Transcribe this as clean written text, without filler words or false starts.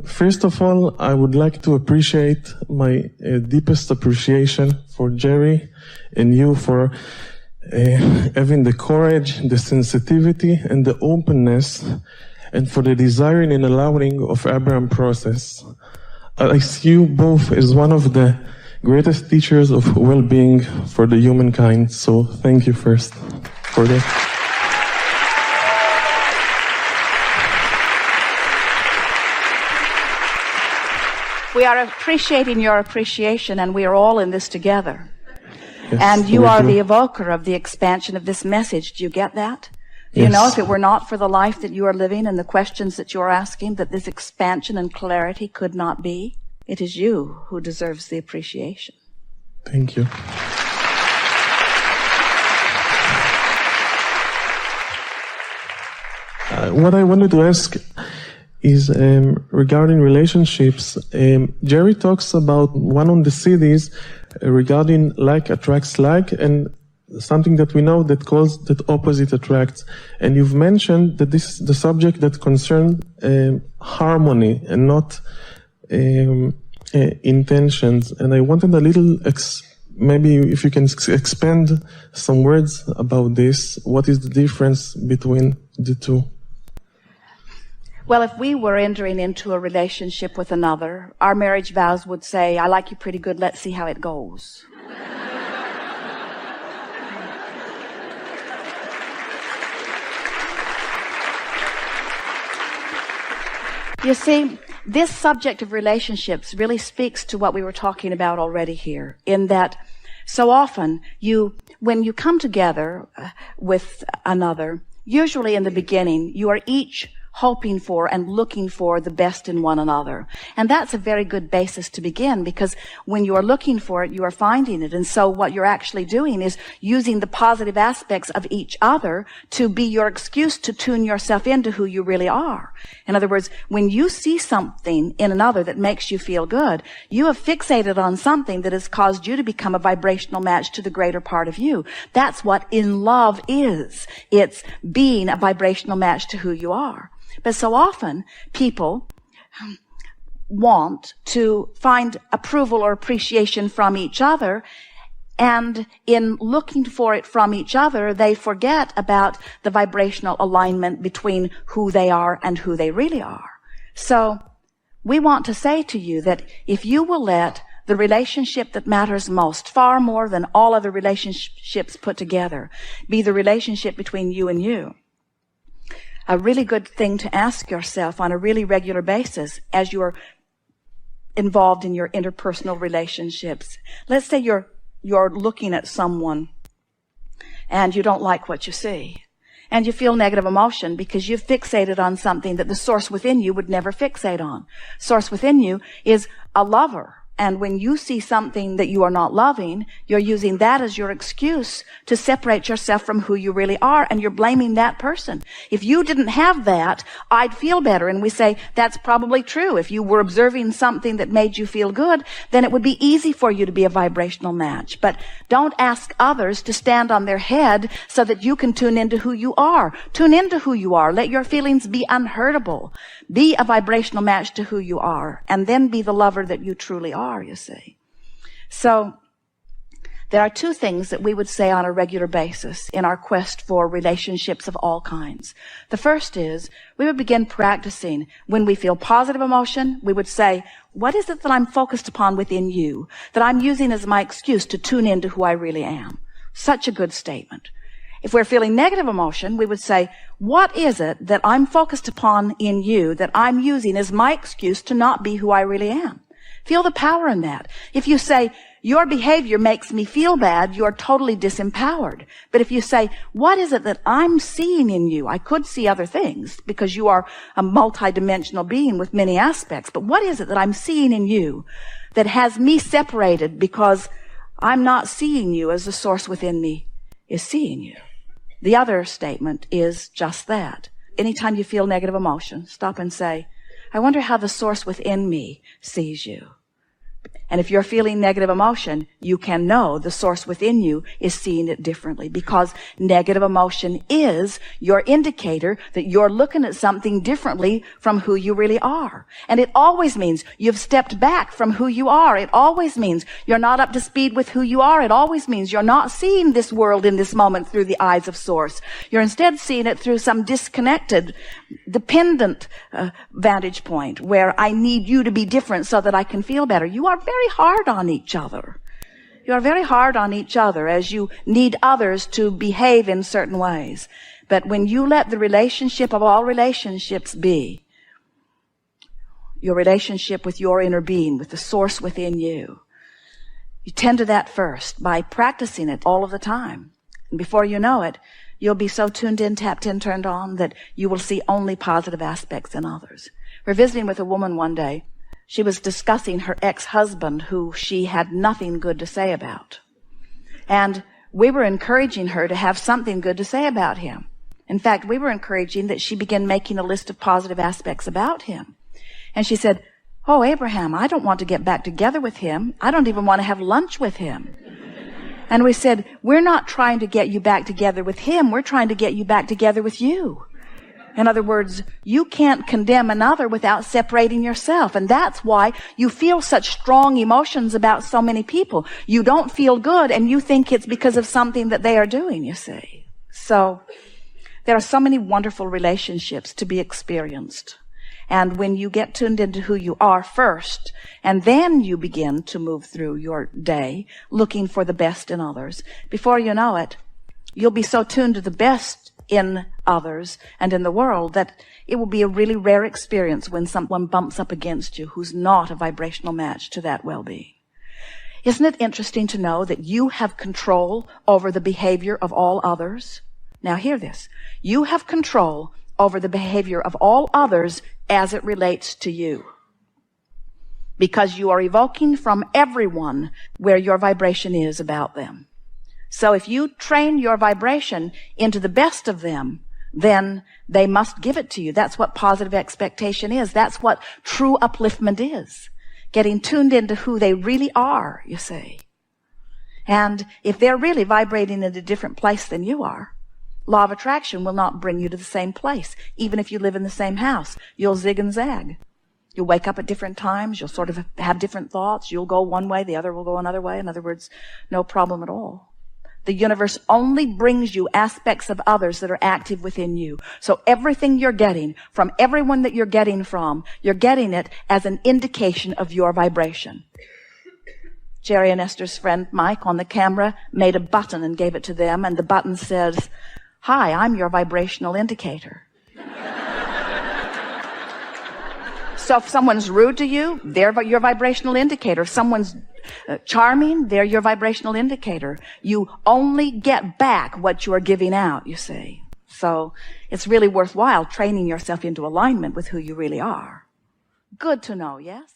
First of all, I would like to appreciate my deepest appreciation for Jerry and you for having the courage, the sensitivity, and the openness, and for the desiring and allowing of Abraham process. I see you both as one of the greatest teachers of well-being for the humankind. So thank you first for that. We are appreciating your appreciation, and we are all in this together. Yes, and you are the evoker of the expansion of this message. Do you get that? Do you know if it were not for the life that you are living and the questions that you are asking, that this expansion and clarity could not be? It is you who deserves the appreciation. Thank you. What I wanted to ask is regarding relationships. Jerry talks about one of the cities regarding like attracts like, and something that we know that calls that opposite attracts. And you've mentioned that this is the subject that concerns harmony and not intentions. And I wanted a little, maybe if you can expand some words about this. What is the difference between the two? Well, if we were entering into a relationship with another, our marriage vows would say, I like you pretty good, let's see how it goes. You see, this subject of relationships really speaks to what we were talking about already here, in that so often when you come together with another, usually in the beginning, you are each hoping for and looking for the best in one another. And that's a very good basis to begin, because when you are looking for it, you are finding it. And so what you're actually doing is using the positive aspects of each other to be your excuse to tune yourself into who you really are. In other words, when you see something in another that makes you feel good, you have fixated on something that has caused you to become a vibrational match to the greater part of you. That's what in love is. It's being a vibrational match to who you are. But so often, people want to find approval or appreciation from each other, and in looking for it from each other, they forget about the vibrational alignment between who they are and who they really are. So, we want to say to you that if you will let the relationship that matters most, far more than all other relationships put together, be the relationship between you and you, a really good thing to ask yourself on a really regular basis as you're involved in your interpersonal relationships. Let's say you're looking at someone and you don't like what you see, and you feel negative emotion because you've fixated on something that the source within you would never fixate on. Source within you is a lover. And when you see something that you are not loving, you're using that as your excuse to separate yourself from who you really are, and you're blaming that person. If you didn't have that, I'd feel better. And we say, that's probably true. If you were observing something that made you feel good, then it would be easy for you to be a vibrational match. But don't ask others to stand on their head so that you can tune into who you are. Tune into who you are. Let your feelings be unhurtable. Be a vibrational match to who you are, and then be the lover that you truly are, you see. So, there are two things that we would say on a regular basis in our quest for relationships of all kinds. The first is, we would begin practicing when we feel positive emotion, we would say, what is it that I'm focused upon within you, that I'm using as my excuse to tune into who I really am? Such a good statement. If we're feeling negative emotion, we would say, what is it that I'm focused upon in you that I'm using as my excuse to not be who I really am? Feel the power in that. If you say, your behavior makes me feel bad, you're totally disempowered. But if you say, what is it that I'm seeing in you? I could see other things because you are a multidimensional being with many aspects. But what is it that I'm seeing in you that has me separated because I'm not seeing you as the source within me is seeing you? The other statement is just that. Anytime you feel negative emotion, stop and say, I wonder how the source within me sees you. And if you're feeling negative emotion, you can know the source within you is seeing it differently, because negative emotion is your indicator that you're looking at something differently from who you really are. And it always means you've stepped back from who you are. It always means you're not up to speed with who you are. It always means you're not seeing this world in this moment through the eyes of source. You're instead seeing it through some disconnected, dependent vantage point where I need you to be different so that I can feel better. You are very hard on each other. You are very hard on each other as you need others to behave in certain ways. But when you let the relationship of all relationships be your relationship with your inner being, with the source within you, you tend to that first by practicing it all of the time. And before you know it, you'll be so tuned in, tapped in, turned on that you will see only positive aspects in others. We're visiting with a woman one day. She was discussing her ex-husband, who she had nothing good to say about. And we were encouraging her to have something good to say about him. In fact, we were encouraging that she begin making a list of positive aspects about him. And she said, "Oh, Abraham, I don't want to get back together with him. I don't even want to have lunch with him." And we said, "We're not trying to get you back together with him. We're trying to get you back together with you." In other words, you can't condemn another without separating yourself. And that's why you feel such strong emotions about so many people. You don't feel good, and you think it's because of something that they are doing, you see. So there are so many wonderful relationships to be experienced. And when you get tuned into who you are first, and then you begin to move through your day looking for the best in others, before you know it, you'll be so tuned to the best in others and in the world that it will be a really rare experience when someone bumps up against you who's not a vibrational match to that well-being. Isn't it interesting to know that you have control over the behavior of all others? Now hear this. You have control over the behavior of all others as it relates to you, because you are evoking from everyone where your vibration is about them. So if you train your vibration into the best of them, then they must give it to you. That's what positive expectation is. That's what true upliftment is. Getting tuned into who they really are, you see. And if they're really vibrating in a different place than you are, law of attraction will not bring you to the same place. Even if you live in the same house, you'll zig and zag. You'll wake up at different times. You'll sort of have different thoughts. You'll go one way, the other will go another way. In other words, no problem at all. The universe only brings you aspects of others that are active within you. So everything you're getting from everyone that you're getting from, you're getting it as an indication of your vibration. Jerry and Esther's friend Mike on the camera made a button and gave it to them, and the button says, "Hi, I'm your vibrational indicator." So if someone's rude to you, they're your vibrational indicator. If someone's charming, they're your vibrational indicator. You only get back what you are giving out, you see. So it's really worthwhile training yourself into alignment with who you really are. Good to know, yes?